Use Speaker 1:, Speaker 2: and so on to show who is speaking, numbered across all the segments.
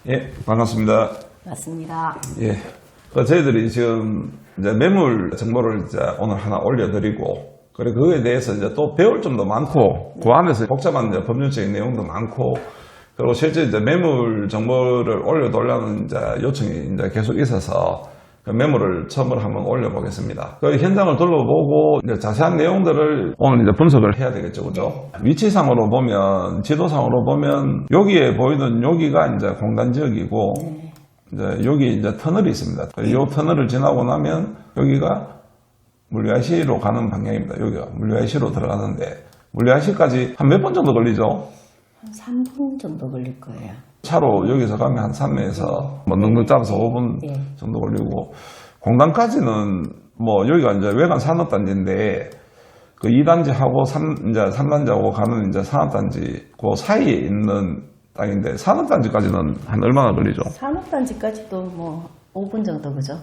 Speaker 1: 예, 반갑습니다.
Speaker 2: 맞습니다.
Speaker 1: 예. 저희들이 지금 이제 매물 정보를 이제 오늘 하나 올려드리고, 그리고 그거에 대해서 이제 또 배울 점도 많고, 그 안에서 복잡한 이제 법률적인 내용도 많고, 그리고 실제 이제 매물 정보를 올려달라는 이제 요청이 이제 계속 있어서 그 매물을 처음으로 한번 올려보겠습니다. 그 현장을 둘러보고 이제 자세한 내용들을 오늘 이제 분석을 해야 되겠죠, 그죠? 위치상으로 보면, 지도상으로 보면 여기에 보이는 여기가 이제 공단 지역이고, 이제 여기 이제 터널이 있습니다. 이 터널을 지나고 나면 여기가 물류IC로 가는 방향입니다. 여기가 물류IC로 들어가는데, 물류IC까지 한 몇 분 정도 걸리죠?
Speaker 2: 한 3분 정도 걸릴 거예요.
Speaker 1: 차로 여기서 가면 한 3에서 뭐 넉넉 잡아서 5분 정도 걸리고, 공단까지는 뭐 여기가 이제 외관 산업단지인데 그 2단지하고 이제 3단지하고 가는 이제 산업단지 그 사이에 있는 땅인데, 산업단지까지는 한 얼마나 걸리죠?
Speaker 2: 산업단지까지도 뭐 5분 정도, 그죠?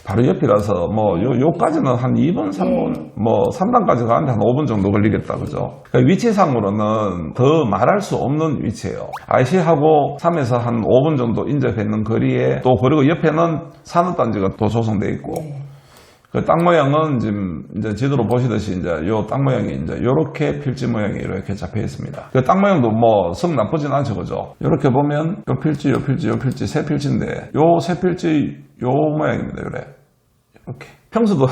Speaker 1: 바로 옆이라서 뭐 요까지는 한 2분, 3분, 뭐 3단까지 가는데 한 5분 정도 걸리겠다, 그죠? 그러니까 위치상으로는 더 말할 수 없는 위치예요. IC하고 3에서 한 5분 정도 인접해 있는 거리에, 또 그리고 옆에는 산업단지가 또 조성되어 있고, 그 땅 모양은 지금 이제 지도로 보시듯이 이제 요 땅 모양이 이제 요렇게 필지 모양이 이렇게 잡혀 있습니다. 그 땅 모양도 뭐 썩 나쁘진 않죠, 그죠? 요렇게 보면 요 필지, 요 필지, 요 필지 세 필지인데, 요 세 필지 요 모양입니다, 요래. 이렇게. 평수도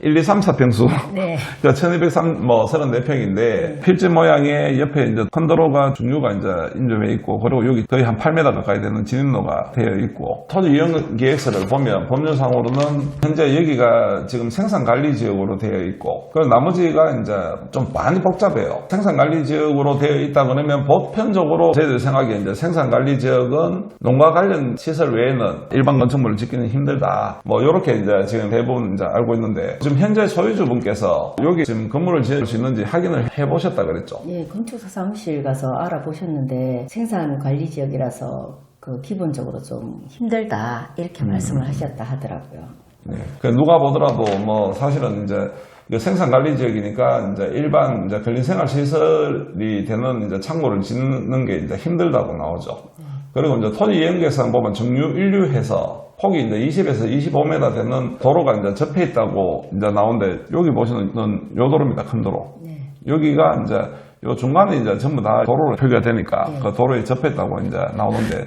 Speaker 1: 1, 2, 3, 4평수.
Speaker 2: 네.
Speaker 1: 1234평인데, 필지 모양의 옆에 이제 컨도로가 중류가 이제 인접해 있고, 그리고 여기 거의 한 8m 가까이 되는 진입로가 되어 있고, 토지 이용 계획서를 보면 법률상으로는 현재 여기가 지금 생산관리 지역으로 되어 있고, 그리고 나머지가 이제 좀 많이 복잡해요. 생산관리 지역으로 되어 있다 그러면 보편적으로 저희들 생각에 이제 생산관리 지역은 농가 관련 시설 외에는 일반 건축물을 짓기는 힘들다. 뭐, 요렇게 이제 지금 대부분 이제 알고 있는데, 지금 현재 소유주분께서 여기 지금 건물을 지을 수 있는지 확인을 해보셨다 그랬죠?
Speaker 2: 예, 건축사 사무실 가서 알아보셨는데 생산관리지역이라서 그 기본적으로 좀 힘들다 이렇게 말씀을 하셨다 하더라고요.
Speaker 1: 네. 누가 보더라도 뭐 사실은 이제 생산관리지역이니까 이제 일반 이제 근린생활시설이 되는 이제 창고를 짓는 게 이제 힘들다고 나오죠. 그리고 이제 토지 이용계획상 보면 정류 인류해서 폭이 이제 20에서 25m 되는 도로가 이제 접해 있다고 이제 나오는데, 여기 보시는 요 도로입니다. 큰 도로. 여기가 이제 요 중간에 이제 전부 다 도로로 표기가 되니까 그 도로에 접했다고 이제 나오는데,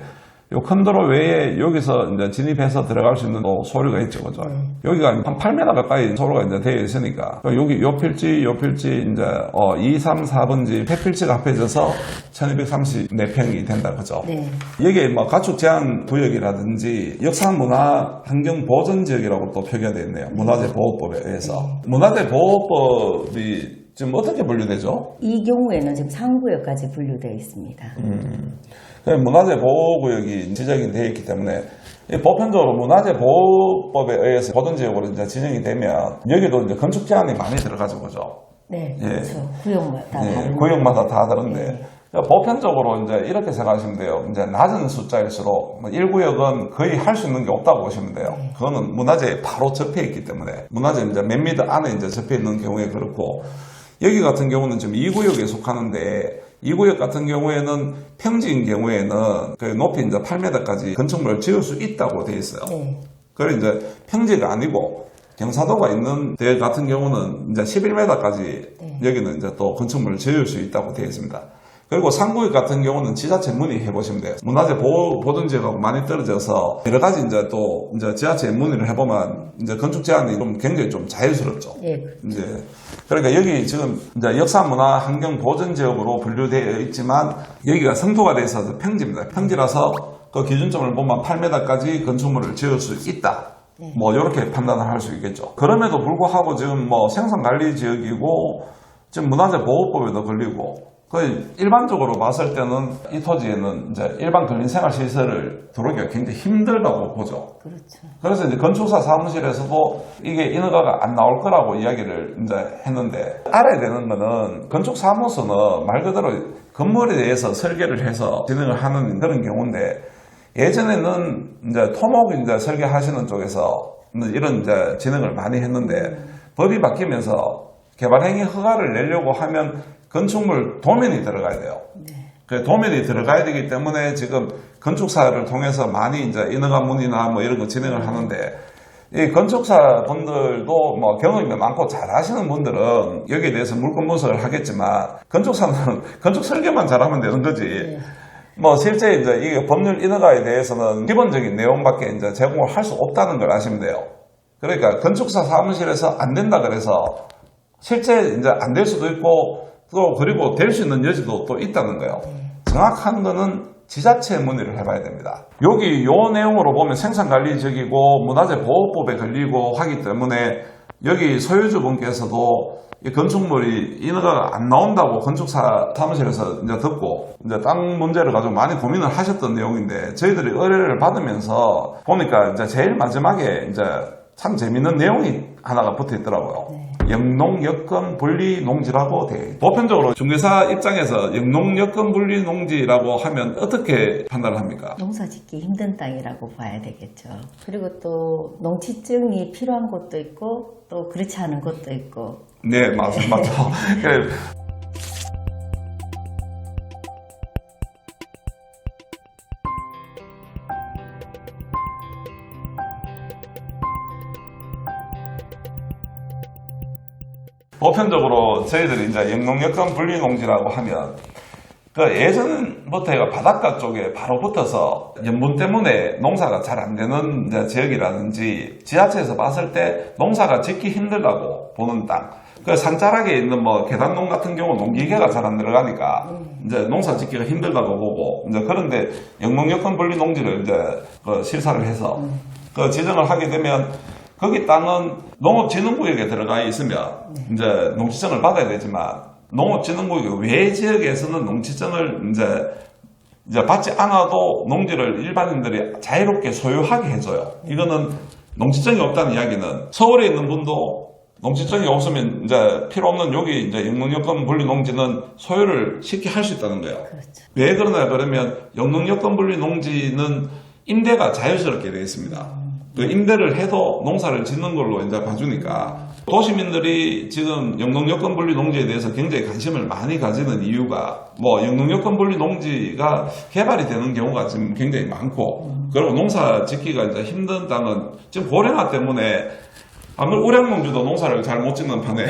Speaker 1: 요 큰 도로 외에 여기서 이제 진입해서 들어갈 수 있는 소류가 있죠, 그죠? 여기가 한 8m 가까이 소로가 이제 되어 있으니까, 여기 요 필지, 이제 2, 3, 4번지 폐필지가 합해져서 1234평이 된다, 그죠?
Speaker 2: 네.
Speaker 1: 여기에 뭐 가축 제한 구역이라든지 역사문화 환경 보전 지역이라고 또 표기가 되어 있네요. 문화재 보호법에 의해서. 문화재 보호법이 지금 어떻게 분류되죠?
Speaker 2: 이 경우에는 지금 상구역까지 분류되어 있습니다.
Speaker 1: 문화재 보호구역이 지정이 되어 있기 때문에, 보편적으로 문화재 보호법에 의해서 보전지역으로 이제 진행이 되면 여기도 이제 건축 제한이 많이 들어가죠, 그죠?
Speaker 2: 네,
Speaker 1: 예.
Speaker 2: 그렇죠. 구역마다
Speaker 1: 구역마다 다 다른데, 보편적으로 이제 이렇게 생각하시면 돼요. 이제 낮은 숫자일수록 1구역은 거의 할 수 있는 게 없다고 보시면 돼요. 그거는 문화재에 바로 접해 있기 때문에, 문화재 이제 몇 미터 안에 이제 접해 있는 경우에 그렇고, 여기 같은 경우는 지금 2구역에 속하는데, 2구역 같은 경우에는 평지인 경우에는 그 높이 이제 8m까지 건축물을 지을 수 있다고 되어 있어요. 그리고 이제 평지가 아니고 경사도가 있는 데 같은 경우는 이제 11m까지 여기는 이제 또 건축물을 지을 수 있다고 되어 있습니다. 그리고 상구역 같은 경우는 지자체 문의해 보시면 돼요. 문화재 보존지역하고 많이 떨어져서 여러 가지 이제 또 이제 지자체 문의를 해보면 이제 건축 제한이 좀 굉장히 좀 자유스럽죠.
Speaker 2: 예.
Speaker 1: 이제 그러니까 여기 지금 이제 역사문화 환경 보존지역으로 분류되어 있지만, 여기가 성토가 돼 있어서 평지입니다. 평지라서 그 기준점을 보면 8m까지 건축물을 지을 수 있다. 뭐 이렇게 판단을 할 수 있겠죠. 그럼에도 불구하고 지금 뭐 생산관리지역이고 지금 문화재 보호법에도 걸리고, 일반적으로 봤을 때는 이 토지에는 이제 일반 근린생활시설을 들어오기가 굉장히 힘들다고 보죠.
Speaker 2: 그렇죠.
Speaker 1: 그래서 이제 건축사 사무실에서도 이게 인허가가 안 나올 거라고 이야기를 이제 했는데, 알아야 되는 거는 건축사무소는 말 그대로 건물에 대해서 설계를 해서 진행을 하는 그런 경우인데, 예전에는 이제 토목 이제 설계하시는 쪽에서 이런 이제 진행을 많이 했는데, 법이 바뀌면서 개발행위 허가를 내려고 하면 건축물 도면이 들어가야 돼요. 그 도면이 들어가야 되기 때문에 지금 건축사를 통해서 많이 이제 인허가 문의나 뭐 이런 거 진행을 하는데, 이 건축사 분들도 뭐 경험이 많고 잘 하시는 분들은 여기에 대해서 물건 분석을 하겠지만, 건축사는 건축 설계만 잘하면 되는 거지. 뭐 실제 이제 이 법률 인허가에 대해서는 기본적인 내용밖에 이제 제공을 할 수 없다는 걸 아시면 돼요. 그러니까 건축사 사무실에서 안 된다 그래서 실제 이제 안 될 수도 있고, 또 그리고 될 수 있는 여지도 또 있다는 거예요. 정확한 거는 지자체 문의를 해봐야 됩니다. 여기 요 내용으로 보면 생산관리적이고 문화재 보호법에 걸리고 하기 때문에, 여기 소유주분께서도 이 건축물이 인허가가 안 나온다고 건축사 사무실에서 이제 듣고 이제 땅 문제를 가지고 많이 고민을 하셨던 내용인데, 저희들이 의뢰를 받으면서 보니까 이제 제일 마지막에 이제 참 재밌는 내용이 하나가 붙어 있더라고요. 영농 여건 분리 농지라고 돼 있어요. 보편적으로 중개사 입장에서 영농 여건 분리 농지라고 하면 어떻게 판단을 합니까?
Speaker 2: 농사 짓기 힘든 땅이라고 봐야 되겠죠. 그리고 또 농지증이 필요한 곳도 있고 또 그렇지 않은 곳도 있고.
Speaker 1: 네, 맞죠. 보편적으로 저희들이 이제 영농여건 분리농지라고 하면, 그 예전부터 해가 바닷가 쪽에 바로 붙어서 염분 때문에 농사가 잘 안 되는 이제 지역이라든지, 지자체에서 봤을 때 농사가 짓기 힘들다고 보는 땅, 그 산자락에 있는 뭐 계단농 같은 경우 농기계가 잘 안 들어가니까 이제 농사 짓기가 힘들다고 보고, 이제 그런데 영농여건 분리농지를 이제 그 실사를 해서 그 지정을 하게 되면, 거기 땅은 농업진흥구역에 들어가 있으면 이제 농지증을 받아야 되지만, 농업진흥구역 외 지역에서는 농지증을 이제 받지 않아도 농지를 일반인들이 자유롭게 소유하게 해줘요. 이거는 농지증이 없다는 이야기는, 서울에 있는 분도 농지증이 없으면 이제 필요 없는 여기 이제 영농여건 분리 농지는 소유를 쉽게 할 수 있다는 거예요.
Speaker 2: 그렇죠.
Speaker 1: 왜 그러냐 그러면, 영농여건 분리 농지는 임대가 자유스럽게 되어 있습니다. 그 임대를 해도 농사를 짓는 걸로 이제 봐주니까, 도시민들이 지금 영농여건 분리 농지에 대해서 굉장히 관심을 많이 가지는 이유가, 뭐 영농여건 분리 농지가 개발이 되는 경우가 지금 굉장히 많고, 그리고 농사 짓기가 이제 힘든 땅은 지금 고령화 때문에 아무리 우량농주도 농사를 잘 못 짓는 판에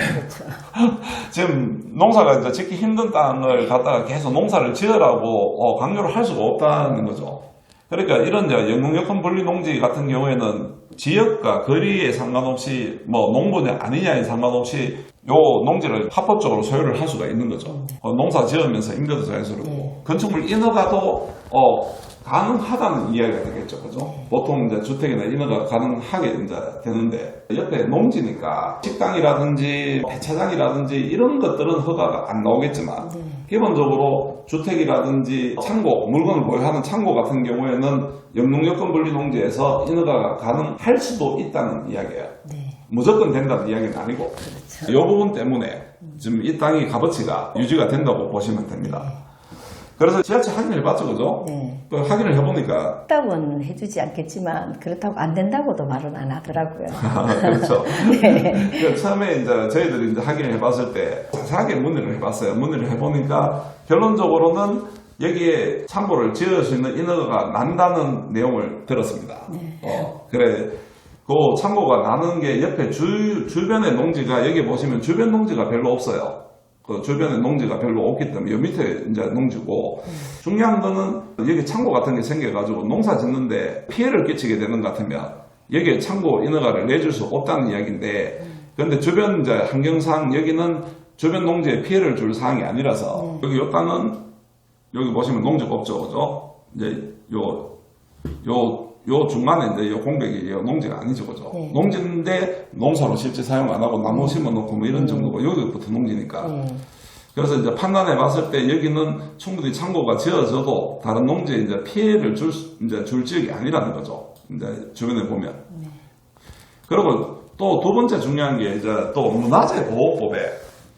Speaker 1: 지금 농사가 이제 짓기 힘든 땅을 갖다가 계속 농사를 지으라고 강요를 할 수가 없다는 거죠. 그러니까 이런 영농여건 분리 농지 같은 경우에는 지역과 거리에 상관없이, 뭐 농분이 아니냐에 상관없이 요 농지를 합법적으로 소유를 할 수가 있는 거죠. 농사 지으면서 임대도 자연스럽고, 건축물 인허가도 가능하다는 이야기가 되겠죠. 그죠? 보통 이제 주택이나 인허가 가능하게 이제 되는데, 옆에 농지니까 식당이라든지 폐차장이라든지 이런 것들은 허가가 안 나오겠지만, 기본적으로 주택이라든지 창고, 물건을 보유하는 창고 같은 경우에는 영농여건 분리 농지에서 인허가가 가능할 수도 있다는 이야기예요. 무조건 된다는 이야기는 아니고,
Speaker 2: 그렇죠.
Speaker 1: 이 부분 때문에 지금 이 땅이 값어치가 유지가 된다고 보시면 됩니다. 그래서 지자체 확인을 해봤죠, 그죠?
Speaker 2: 네.
Speaker 1: 그 확인을 해보니까.
Speaker 2: 했다고는 해주지 않겠지만, 그렇다고 안 된다고도 말은 안 하더라고요.
Speaker 1: 그렇죠.
Speaker 2: 네.
Speaker 1: 그러니까 처음에 이제 저희들이 이제 확인을 해봤을 때 자세하게 문의를 해봤어요. 문의를 해보니까 결론적으로는 여기에 창고를 지을 수 있는 인허가가 난다는 내용을 들었습니다. 그래. 그 창고가 나는 게 옆에 주변의 농지가, 여기 보시면 주변 농지가 별로 없어요. 그 주변에 농지가 별로 없기 때문에 요 밑에 이제 농지고, 중요한 거는 여기 창고 같은 게 생겨가지고 농사 짓는데 피해를 끼치게 되는 것 같으면 여기에 창고 인허가를 내줄 수 없다는 이야기인데, 그런데 주변 이제 환경상 여기는 주변 농지에 피해를 줄 사항이 아니라서, 여기 요 땅은 여기 보시면 농지가 없죠, 그죠? 이제 요 중간에 이제 요 공백이 요 농지가 아니죠, 그죠? 농지인데 농사로 실제 사용 안 하고 나무 심어놓고 뭐 이런 정도고, 여기부터 농지니까. 그래서 이제 판단해 봤을 때 여기는 충분히 창고가 지어져도 다른 농지에 이제 피해를 줄 지역이 아니라는 거죠. 이제 주변에 보면. 그리고 또 두 번째 중요한 게 이제 또 문화재 보호법에,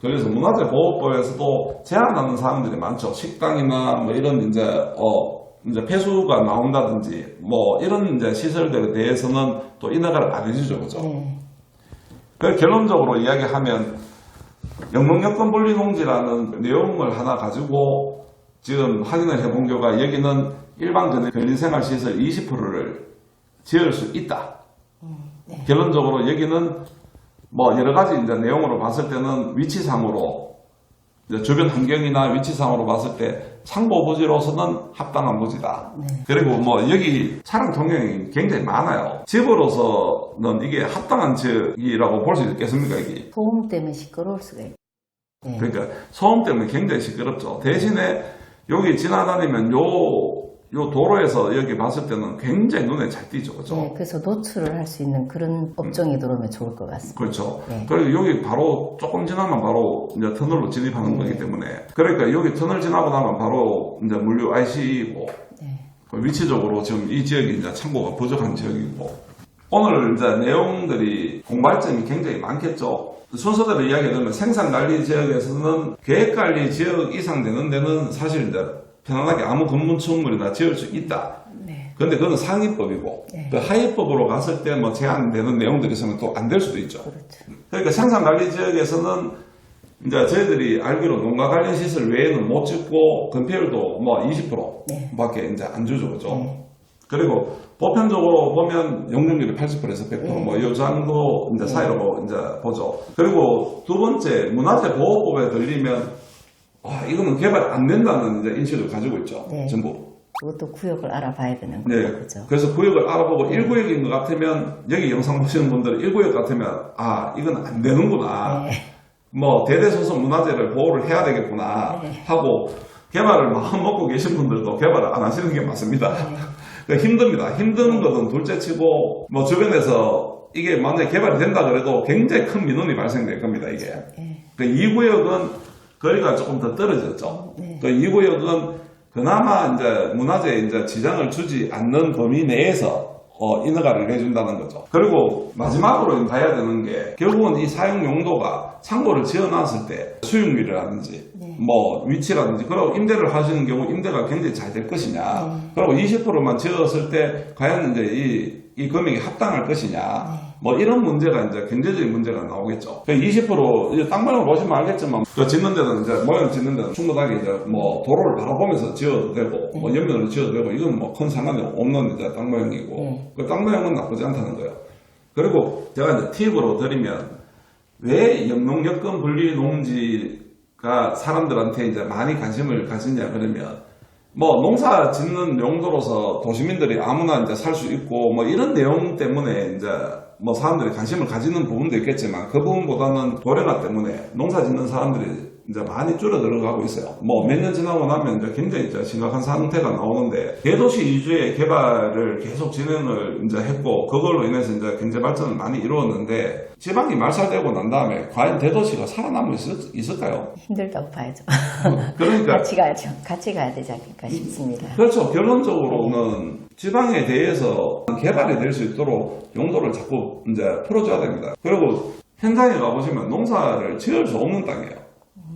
Speaker 1: 그래서 문화재 보호법에서도 제한하는 사항들이 많죠. 식당이나 뭐 이런 이제 폐수가 나온다든지 뭐 이런 이제 시설들에 대해서는 또 인허가를 안 해주죠, 그죠? 그 결론적으로 이야기하면, 영농여건 분리 농지라는 내용을 하나 가지고 지금 확인을 해본 결과 여기는 일반 근린생활시설 20%를 지을 수 있다.
Speaker 2: 네.
Speaker 1: 결론적으로 여기는 뭐 여러 가지 이제 내용으로 봤을 때는 위치상으로 이제 주변 환경이나 위치상으로 봤을 때 창고 부지로서는 합당한 부지다.
Speaker 2: 네.
Speaker 1: 그리고 뭐 여기 차량 통행이 굉장히 많아요. 집으로서는 이게 합당한 지역이라고 볼 수 있겠습니까, 이게?
Speaker 2: 소음 때문에 시끄러울 수가 있고. 네.
Speaker 1: 그러니까 소음 때문에 굉장히 시끄럽죠. 대신에 여기 지나다니면 요 도로에서 여기 봤을 때는 굉장히 눈에 잘 띄죠. 그죠?
Speaker 2: 네, 그래서 노출을 할 수 있는 그런 업종이 들어오면 좋을 것 같습니다.
Speaker 1: 그렇죠.
Speaker 2: 네.
Speaker 1: 그리고 여기 바로 조금 지나면 바로 이제 터널로 진입하는 거기 때문에 그러니까 여기 터널 지나고 나면 바로 이제 물류 IC고
Speaker 2: 네.
Speaker 1: 위치적으로 지금 이 지역이 이제 창고가 부족한 지역이고 오늘 이제 내용들이 공발점이 굉장히 많겠죠. 순서대로 이야기 들으면 생산관리 지역에서는 계획관리 지역 이상 되는 데는 사실 이제 편안하게 아무 건물이나 지을 수 있다.
Speaker 2: 네.
Speaker 1: 근데 그건 상위법이고
Speaker 2: 네.
Speaker 1: 그 하위법으로 갔을 때 뭐 제한되는 내용들이 있으면 또 안 될 수도 있죠.
Speaker 2: 그렇죠.
Speaker 1: 그러니까 생산관리 지역에서는 이제 저희들이 알기로 농가 관련 시설 외에는 못 짓고 건폐율도 뭐 20%밖에
Speaker 2: 네.
Speaker 1: 이제 안 주죠, 그죠?
Speaker 2: 네.
Speaker 1: 그리고 보편적으로 보면 용적률이 80%에서 100%
Speaker 2: 네.
Speaker 1: 뭐 이 정도 이제 사이라고 이제 보죠. 그리고 두 번째 문화재 보호법에 들리면 이거는 개발 안 된다는 이제 인식을 가지고 있죠.
Speaker 2: 네.
Speaker 1: 전부.
Speaker 2: 그것도 구역을 알아봐야 되는 거죠.
Speaker 1: 네.
Speaker 2: 그죠?
Speaker 1: 그래서 구역을 알아보고 1구역인 것 같으면 여기 영상 보시는 분들은 1구역 같으면 이건 안 되는구나.
Speaker 2: 네.
Speaker 1: 뭐 대대소속 문화재를 보호를 해야 되겠구나
Speaker 2: 네.
Speaker 1: 하고 개발을 마음 먹고 계신 분들도 개발을 안 하시는 게 맞습니다.
Speaker 2: 네.
Speaker 1: 그러니까 힘듭니다. 힘든 것은 둘째치고 뭐 주변에서 이게 만약에 개발이 된다 그래도 굉장히 큰 민원이 발생될 겁니다. 이게.
Speaker 2: 네.
Speaker 1: 그 2구역은 거리가 조금 더 떨어졌죠.
Speaker 2: 네.
Speaker 1: 그 2구역은 그나마 이제 문화재 이제 지장을 주지 않는 범위 내에서 인허가를 해준다는 거죠. 그리고 마지막으로 봐야 되는 게 결국은 이 사용 용도가 창고를 지어놨을 때 수익률이라든지
Speaker 2: 네.
Speaker 1: 뭐 위치라든지 그리고 임대를 하시는 경우 임대가 굉장히 잘 될 것이냐 그리고 20%만 지었을 때 과연 이제 이 금액이 합당할 것이냐 뭐 이런 문제가 이제 경제적인 문제가 나오겠죠. 20% 이제 땅 모양을 보시면 알겠지만 그 짓는 데는 이제 모양 짓는 데는 충분하게 이제 뭐 도로를 바라보면서 지어도 되고 뭐 옆면으로 지어도 되고 이건 뭐 큰 상관이 없는 이제 땅 모양이고 그 땅 모양은 나쁘지 않다는 거예요. 그리고 제가 이제 팁으로 드리면 왜 영농역금 분리 농지가 사람들한테 이제 많이 관심을 가지냐 그러면 뭐 농사 짓는 용도로서 도시민들이 아무나 이제 살 수 있고 뭐 이런 내용 때문에 이제 뭐 사람들이 관심을 가지는 부분도 있겠지만 그 부분보다는 도래가 때문에 농사 짓는 사람들이 이제 많이 줄어들어가고 있어요. 뭐 몇 년 지나고 나면 이제 굉장히 이제 심각한 상태가 나오는데 대도시 위주의 개발을 계속 진행을 이제 했고 그걸로 인해서 이제 경제 발전을 많이 이루었는데 지방이 말살되고 난 다음에 과연 대도시가 살아남을 수 있을까요?
Speaker 2: 힘들다고 봐야죠.
Speaker 1: 그러니까
Speaker 2: 같이 가야죠. 같이 가야 되지 않을까 싶습니다.
Speaker 1: 그렇죠. 결론적으로는 지방에 대해서 개발이 될 수 있도록 용도를 자꾸 이제 풀어줘야 됩니다. 그리고 현장에 가보시면 농사를 지을 수 없는 땅이에요.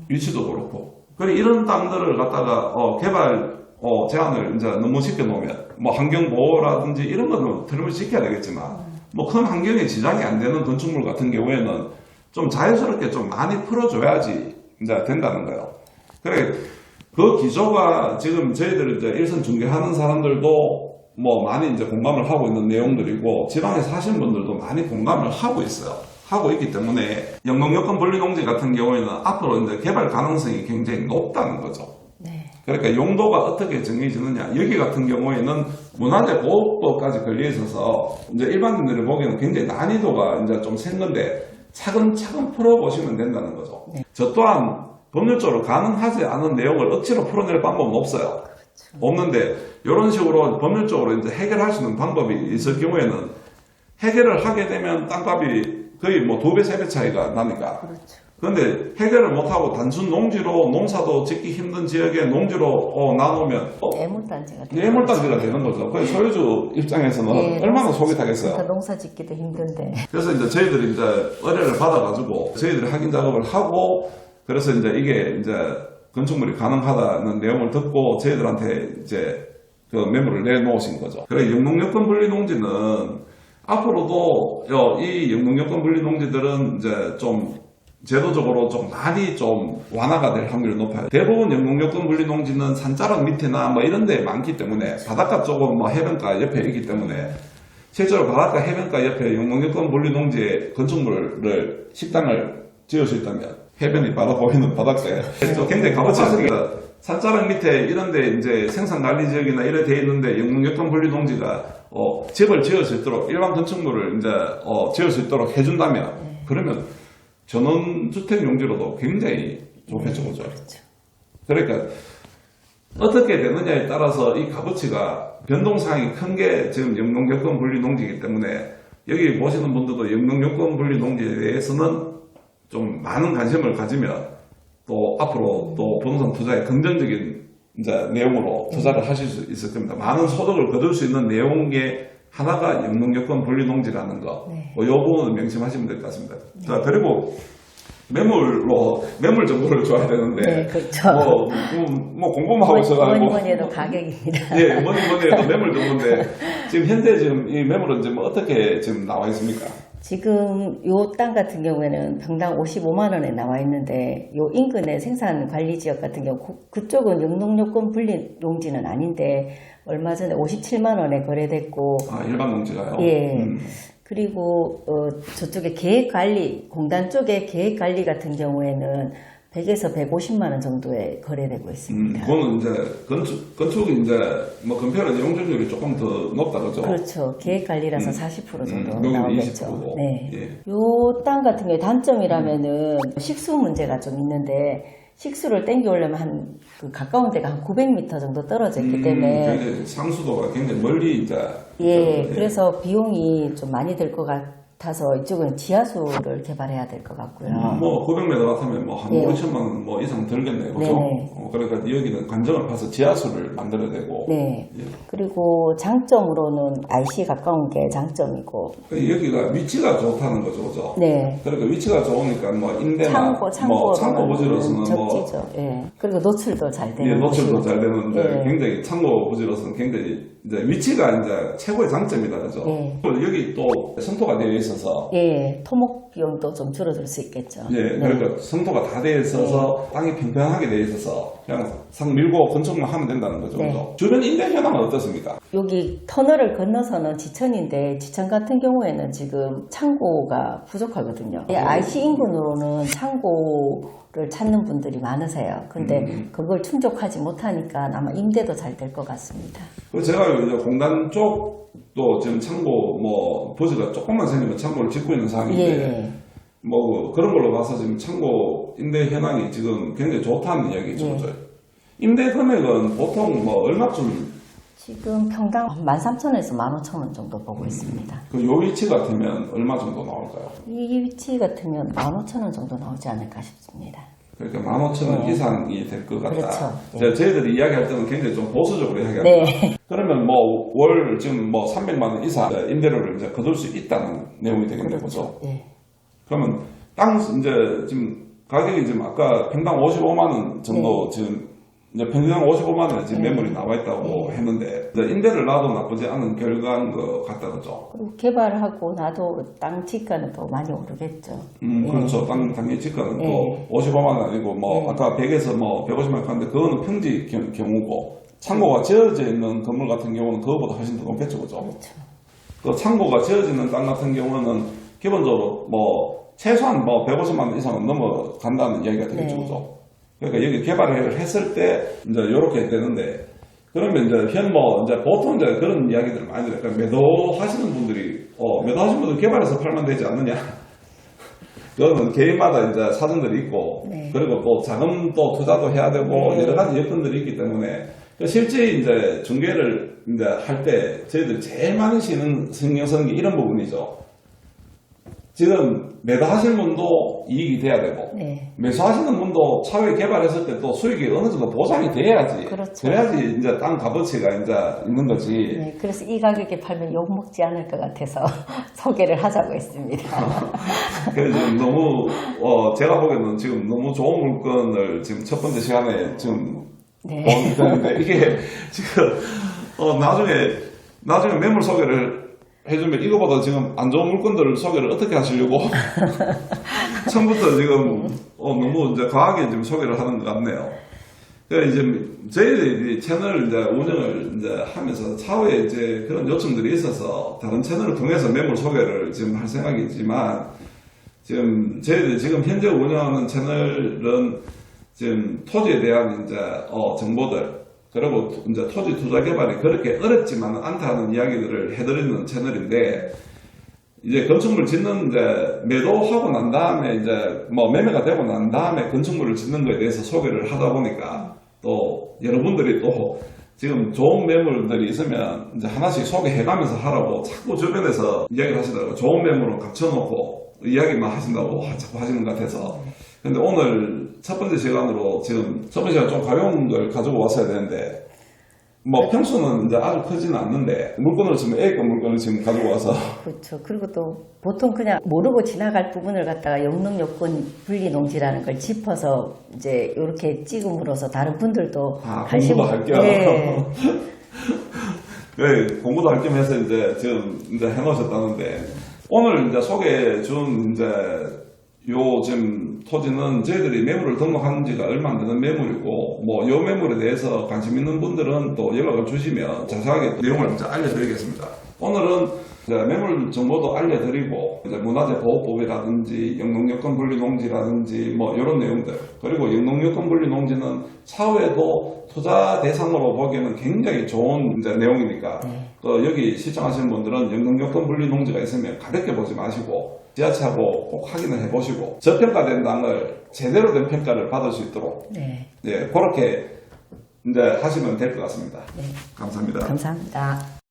Speaker 1: 위치도 그렇고. 그리고 이런 땅들을 갖다가 개발 제한을 이제 너무 쉽게 놓으면 뭐 환경보호라든지 이런 거는 틀림없이 지켜야 되겠지만 뭐 큰 환경에 지장이 안 되는 건축물 같은 경우에는 좀 자연스럽게 좀 많이 풀어줘야지 이제 된다는 거예요. 그래 그 기조가 지금 저희들 이제 일선 중개하는 사람들도 뭐 많이 이제 공감을 하고 있는 내용들이고 지방에 사시는 분들도 많이 공감을 하고 있어요. 하고 있기 때문에 영농여건 분리농지 같은 경우에는 앞으로 이제 개발 가능성이 굉장히 높다는 거죠.
Speaker 2: 네.
Speaker 1: 그러니까 용도가 어떻게 정해지느냐. 여기 같은 경우에는 문화재 보호법까지 걸려 있어서 이제 일반인들이 보기에는 굉장히 난이도가 이제 좀 센 건데 차근차근 풀어보시면 된다는 거죠.
Speaker 2: 네.
Speaker 1: 저 또한 법률적으로 가능하지 않은 내용을 억지로 풀어낼 방법은 없어요.
Speaker 2: 그렇죠.
Speaker 1: 없는데 이런 식으로 법률적으로 이제 해결할 수 있는 방법이 있을 경우에는 해결을 하게 되면 땅값이 거의 뭐 2배, 3배 차이가 나니까.
Speaker 2: 그렇죠.
Speaker 1: 그런데 해결을 못하고 단순 농지로 농사도 짓기 힘든 지역에 농지로 나누면
Speaker 2: 애물단지가
Speaker 1: 뇌물단지가 되는 거죠. 그 소유주 입장에서는
Speaker 2: 네,
Speaker 1: 얼마나 속이 타겠어요.
Speaker 2: 그러니까 농사 짓기도 힘든데.
Speaker 1: 그래서 이제 저희들이 이제 의뢰를 받아가지고 저희들이 확인 작업을 하고 그래서 이제 이게 이제 건축물이 가능하다는 내용을 듣고 저희들한테 이제 그 메모를 내놓으신 거죠. 그래 영농여건 분리농지는 앞으로도 이 영농여건 분리농지들은 이제 좀 제도적으로 좀 많이 좀 완화가 될 확률이 높아요. 대부분 영농요건 분리 농지는 산자락 밑에나 뭐 이런 데 많기 때문에 바닷가 쪽은 뭐 해변가 옆에 있기 때문에 실제로 바닷가 해변가 옆에 영농요건 분리 농지에 건축물을 식당을 지을 수 있다면 해변이 바로 보이는 바닷가에 굉장히 값어치가 있습니다. 산자락 밑에 이런 데 이제 생산관리 지역이나 이래 돼 있는데 영농요건 분리 농지가 집을 지을 수 있도록 일반 건축물을 이제 지을 수 있도록 해준다면 그러면 전원주택 용지로도 굉장히 좋겠죠, 그죠? 그러니까 어떻게 되느냐에 따라서 이 값어치가 변동사항이 큰 게 지금 영농요건 분리 농지이기 때문에 여기 보시는 분들도 영농요건 분리 농지에 대해서는 좀 많은 관심을 가지면 또 앞으로 또 부동산 투자에 긍정적인 이제 내용으로 투자를 하실 수 있을 겁니다. 많은 소득을 거둘 수 있는 내용의 하나가 영농요건 분리 농지라는 거. 이 부분을 명심하시면 될 것 같습니다. 자, 그리고 매물 정보를 줘야 되는데.
Speaker 2: 네, 그렇죠.
Speaker 1: 뭐 공부만 하고 있어가지고.
Speaker 2: 뭐니 해도 가격입니다.
Speaker 1: 예, 뭐니 해도 매물 정보인데. 지금 현재 지금 이 매물은 지금 어떻게 지금 나와 있습니까?
Speaker 2: 지금 요 땅 같은 경우에는 평당 55만 원에 나와 있는데 요 인근의 생산 관리 지역 같은 경우 그쪽은 영농요건 분리 농지는 아닌데 얼마 전에 57만 원에 거래됐고
Speaker 1: 일반 농지가요?
Speaker 2: 예. 그리고 저쪽에 계획관리 공단 쪽에 계획관리 같은 경우에는 100에서 150만 원 정도에 거래되고 있습니다.
Speaker 1: 그거는 이제 건축이 이제 뭐 건폐율 용적률이 조금 더 높다 그죠?
Speaker 2: 그렇죠. 계획관리라서 40% 정도
Speaker 1: 여기는
Speaker 2: 나오겠죠.
Speaker 1: 20%고.
Speaker 2: 네.
Speaker 1: 예.
Speaker 2: 요 땅 같은 경우에 단점이라면은 식수 문제가 좀 있는데 식수를 땡겨오려면 그 가까운 데가 한 900m 정도 떨어져 있기 때문에
Speaker 1: 굉장히 상수도가 굉장히 멀리 이제
Speaker 2: 그래서 비용이 좀 많이 들 것 같아서 이쪽은 지하수를 개발해야 될 것 같고요.
Speaker 1: 뭐 900m 같으면 뭐 한 5천만 원 뭐 이상 들겠네요, 그죠? 그러니까 여기는 관정을 파서 지하수를 만들어야 되고.
Speaker 2: 네. 그리고 장점으로는 IC 가까운 게 장점이고.
Speaker 1: 여기가 위치가 좋다는 거죠, 그죠?
Speaker 2: 네.
Speaker 1: 그러니까 위치가 좋으니까 뭐 임대나 창고 부지로서는
Speaker 2: 적지죠. 예. 그리고 노출도 잘 되는.
Speaker 1: 예, 노출도 잘
Speaker 2: 곳이고.
Speaker 1: 되는데 굉장히 창고 부지로서는 굉장히 이제 위치가 이제 최고의 장점이다, 그죠? 여기 또 성토가 되어 있어서.
Speaker 2: 예. 토목 비용도 좀 줄어들 수 있겠죠.
Speaker 1: 예, 그러니까 성토가 다 되어 있어서 땅이 평평하게 되어 있어서 그냥 상 밀고 건축만 하면 된다는 거죠. 그죠? 주변 임대 현황은 어떻습니까?
Speaker 2: 여기 터널을 건너서는 지천인데 지천 같은 경우에는 지금 창고가 부족하거든요. IC 인근으로는 창고를 찾는 분들이 많으세요. 근데 그걸 충족하지 못하니까 아마 임대도 잘 될 것 같습니다.
Speaker 1: 그리고 제가 이제 공단 쪽도 지금 창고 뭐 부지가 조금만 생기면 창고를 짓고 있는 상황인데 뭐 그런 걸로 봐서 지금 창고 임대 현황이 지금 굉장히 좋다는 이야기죠. 임대 금액은 보통 뭐 얼마쯤?
Speaker 2: 지금 평당 13,000원에서 15,000원 정도 보고 있습니다.
Speaker 1: 그 요 위치 같으면 얼마 정도 나올까요?
Speaker 2: 이 위치 같으면 15,000원 정도 나오지 않을까 싶습니다.
Speaker 1: 그러니까 15,000원 이상이 될 것 같다.
Speaker 2: 그렇죠.
Speaker 1: 저희들이 이야기할 때는 굉장히 좀 보수적으로 이야기합니다. 그러면 뭐 월 지금 뭐 300만 원 이상 임대료를 이제 거둘 수 있다는 내용이 되겠네요. 그렇죠? 그러면 땅 이제 지금 가격이 지금 아까 평당 55만 원 정도 지금 이제 평당 55만 원 지금 매물이 나와 있다고 했는데 이제 임대를 놔도 나쁘지 않은 결과인 것 같다 그죠?
Speaker 2: 그리고 개발하고 나도 땅 지가는 더 많이 오르겠죠.
Speaker 1: 그렇죠. 당연히 지가는 또 55만 원 아니고 뭐 아까 100에서 뭐 150만 원 하는데 그거는 평지 경우고 창고가 지어져 있는 건물 같은 경우는 그거보다 훨씬 더 높겠죠, 그죠? 그 창고가 지어져 있는 땅 같은 경우는 기본적으로 뭐 최소한 뭐 150만 원 이상은 넘어간다는 이야기가 되겠죠, 그죠? 그러니까 여기 개발을 했을 때 이제 이렇게 되는데 그러면 이제 이제 보통 이제 그런 이야기들을 많이 들어요. 그러니까 매도하시는 분들이 매도하시는 분들 개발해서 팔면 되지 않느냐? 그거는 개인마다 이제 사정들이 있고 그리고 또 자금 또 투자도 해야 되고 여러 가지 여건들이 있기 때문에 실제 이제 중개를 이제 할 때 저희들이 제일 많이 신경 쓰는 게 이런 부분이죠. 지금 매도하시는 분도 이익이 돼야 되고 매수하시는 분도 차후에 개발했을 때 또 수익이 어느 정도 보장이 돼야지. 그래야지 이제 땅 값어치가 이제 있는 거지.
Speaker 2: 그래서 이 가격에 팔면 욕 먹지 않을 것 같아서 소개를 하자고 했습니다.
Speaker 1: 그래서 너무 제가 보기에는 지금 너무 좋은 물건을 지금 첫 번째 시간에 지금 보는데 이게 지금 나중에 매물 소개를 해주면 이거보다 지금 안 좋은 물건들을 소개를 어떻게 하시려고 처음부터 지금 너무 이제 과하게 지금 소개를 하는 것 같네요. 그러니까 이제 저희들이 채널 이제 운영을 이제 하면서 차후에 이제 그런 요청들이 있어서 다른 채널을 통해서 매물 소개를 지금 할 생각이지만 지금 저희들이 지금 현재 운영하는 채널은 지금 토지에 대한 이제 정보들 그리고 이제 토지 투자 개발이 그렇게 어렵지만은 않다는 이야기들을 해드리는 채널인데 이제 건축물 짓는 이제 매도하고 난 다음에 이제 뭐 매매가 되고 난 다음에 건축물을 짓는 거에 대해서 소개를 하다 보니까 또 여러분들이 또 지금 좋은 매물들이 있으면 이제 하나씩 소개해가면서 하라고 자꾸 주변에서 이야기를 하시더라고요. 좋은 매물은 갖춰놓고 이야기만 하신다고 자꾸 하시는 것 같아서. 근데 오늘 첫 번째 시간으로 지금 첫 번째 시간 좀 가벼운 걸 가지고 왔어야 되는데 뭐 평수는 이제 아주 크지는 않는데 물건으로 치면 A급 물건을 지금 가지고 와서
Speaker 2: 그렇죠. 그리고 또 보통 그냥 모르고 지나갈 부분을 갖다가 영농요건 분리농지라는 걸 짚어서 이제 이렇게 찍음으로써 다른 분들도
Speaker 1: 공부도 할 겸.
Speaker 2: 네.
Speaker 1: 네, 공부도 할 겸 해서 이제 지금 이제 해놓으셨다는데 오늘 이제 소개해 준 이제 요 지금 토지는 저희들이 매물을 등록한 지가 얼마 안 되는 매물이고 뭐 요 매물에 대해서 관심 있는 분들은 또 연락을 주시면 자세하게 또 내용을 이제 알려드리겠습니다. 오늘은 이제 매물 정보도 알려드리고 이제 문화재 보호법이라든지 영농요건 분리 농지라든지 뭐 이런 내용들 그리고 영농요건 분리 농지는 차후에도 투자 대상으로 보기에는 굉장히 좋은 이제 내용이니까 여기 시청하시는 분들은 영농요건 분리 농지가 있으면 가볍게 보지 마시고 지하차하고 꼭 확인을 해보시고 저평가된 땅을 제대로 된 평가를 받을 수 있도록 그렇게 이제 하시면 될 것 같습니다. 감사합니다.
Speaker 2: 감사합니다.